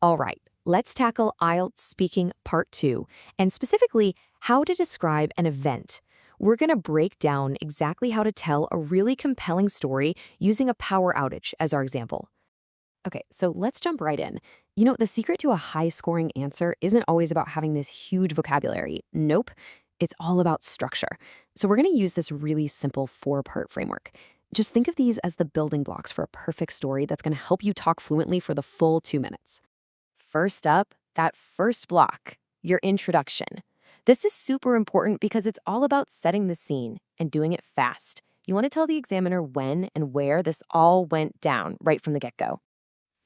All right, let's tackle IELTS speaking part 2, and specifically how to describe an event. We're going to break down exactly how to tell a really compelling story using a power outage as our example. Okay, so let's jump right in. The secret to a high-scoring answer isn't always about having this huge vocabulary. Nope, it's all about structure. So we're going to use this really simple 4-part framework. Just think of these as the building blocks for a perfect story that's going to help you talk fluently for the full 2 minutes. First up, that first block, your introduction. This is super important because it's all about setting the scene and doing it fast. You want to tell the examiner when and where this all went down right from the get-go.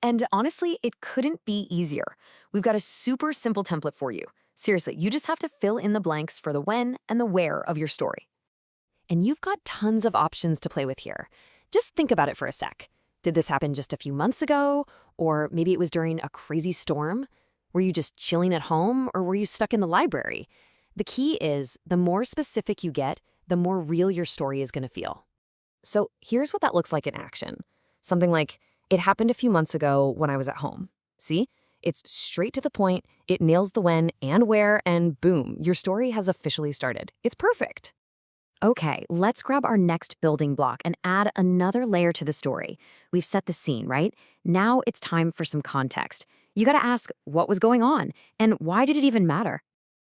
And honestly, it couldn't be easier. We've got a super simple template for you. Seriously, you just have to fill in the blanks for the when and the where of your story. And you've got tons of options to play with here. Just think about it for a sec. Did this happen just a few months ago? Or maybe it was during a crazy storm? Were you just chilling at home, or were you stuck in the library? The key is, the more specific you get, the more real your story is going to feel. So here's what that looks like in action. Something like, it happened a few months ago when I was at home. See? It's straight to the point, it nails the when and where, and boom, your story has officially started. It's perfect. Okay, let's grab our next building block and add another layer to the story. We've set the scene, right? Now it's time for some context. You gotta ask, what was going on? And why did it even matter?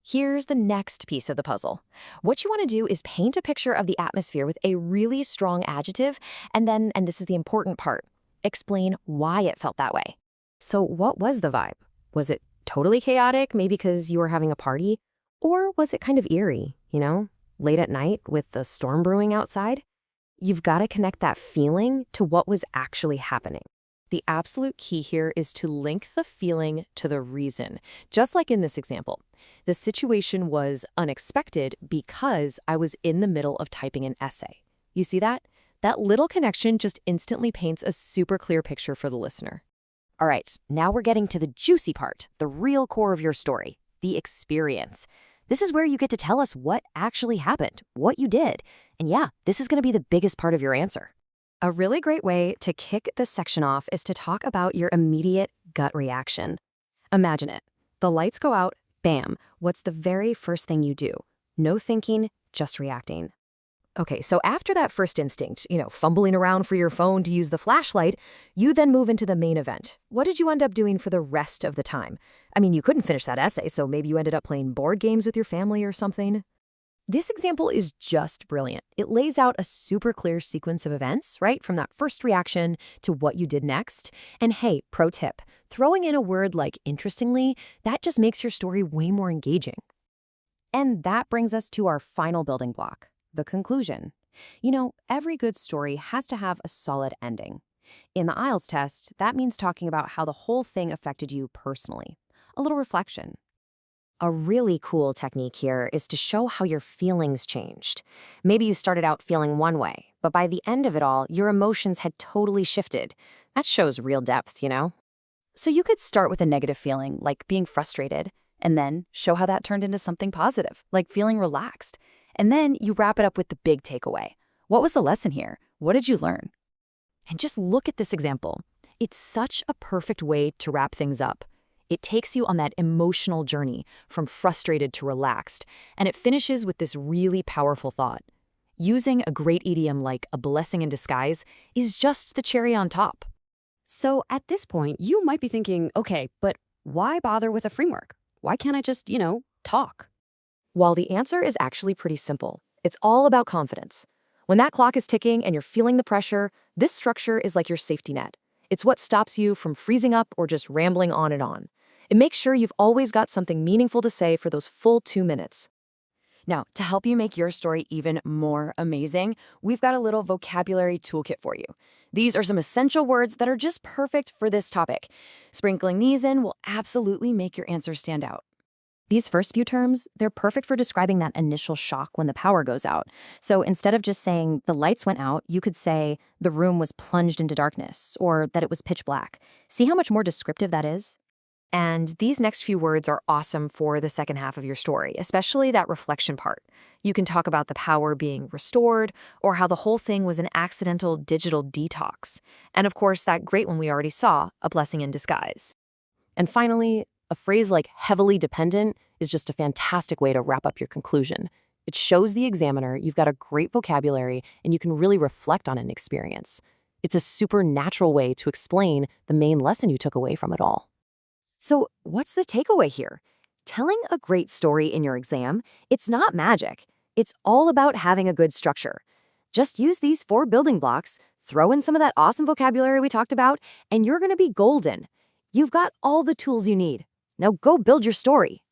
Here's the next piece of the puzzle. What you wanna do is paint a picture of the atmosphere with a really strong adjective, and then, and this is the important part, explain why it felt that way. So what was the vibe? Was it totally chaotic, maybe because you were having a party? Or was it kind of eerie, late at night with the storm brewing outside? You've got to connect that feeling to what was actually happening. The absolute key here is to link the feeling to the reason. Just like in this example, the situation was unexpected because I was in the middle of typing an essay. You see that? That little connection just instantly paints a super clear picture for the listener. All right, now we're getting to the juicy part, the real core of your story, the experience. This is where you get to tell us what actually happened, what you did. And yeah, this is going to be the biggest part of your answer. A really great way to kick this section off is to talk about your immediate gut reaction. Imagine it. The lights go out, bam. What's the very first thing you do? No thinking, just reacting. Okay, so after that first instinct, fumbling around for your phone to use the flashlight, you then move into the main event. What did you end up doing for the rest of the time? I mean, you couldn't finish that essay, so maybe you ended up playing board games with your family or something. This example is just brilliant. It lays out a super clear sequence of events, right? From that first reaction to what you did next. And hey, pro tip, throwing in a word like interestingly, that just makes your story way more engaging. And that brings us to our final building block. The conclusion. Every good story has to have a solid ending. In the IELTS test, that means talking about how the whole thing affected you personally. A little reflection. A really cool technique here is to show how your feelings changed. Maybe you started out feeling one way, but by the end of it all, your emotions had totally shifted. That shows real depth, So you could start with a negative feeling, like being frustrated, and then show how that turned into something positive, like feeling relaxed. And then you wrap it up with the big takeaway. What was the lesson here? What did you learn? And just look at this example. It's such a perfect way to wrap things up. It takes you on that emotional journey from frustrated to relaxed, and it finishes with this really powerful thought. Using a great idiom like a blessing in disguise is just the cherry on top. So at this point, you might be thinking, okay, but why bother with a framework? Why can't I just, talk? While the answer is actually pretty simple, it's all about confidence. When that clock is ticking and you're feeling the pressure, this structure is like your safety net. It's what stops you from freezing up or just rambling on and on. It makes sure you've always got something meaningful to say for those full 2 minutes. Now, to help you make your story even more amazing, we've got a little vocabulary toolkit for you. These are some essential words that are just perfect for this topic. Sprinkling these in will absolutely make your answer stand out. These first few terms, they're perfect for describing that initial shock when the power goes out. So instead of just saying the lights went out, you could say the room was plunged into darkness or that it was pitch black. See how much more descriptive that is? And these next few words are awesome for the second half of your story, especially that reflection part. You can talk about the power being restored or how the whole thing was an accidental digital detox. And of course, that great one we already saw, a blessing in disguise. And finally, a phrase like heavily dependent is just a fantastic way to wrap up your conclusion. It shows the examiner you've got a great vocabulary and you can really reflect on an experience. It's a super natural way to explain the main lesson you took away from it all. So, what's the takeaway here? Telling a great story in your exam, it's not magic. It's all about having a good structure. Just use these 4 building blocks, throw in some of that awesome vocabulary we talked about, and you're going to be golden. You've got all the tools you need. Now go build your story.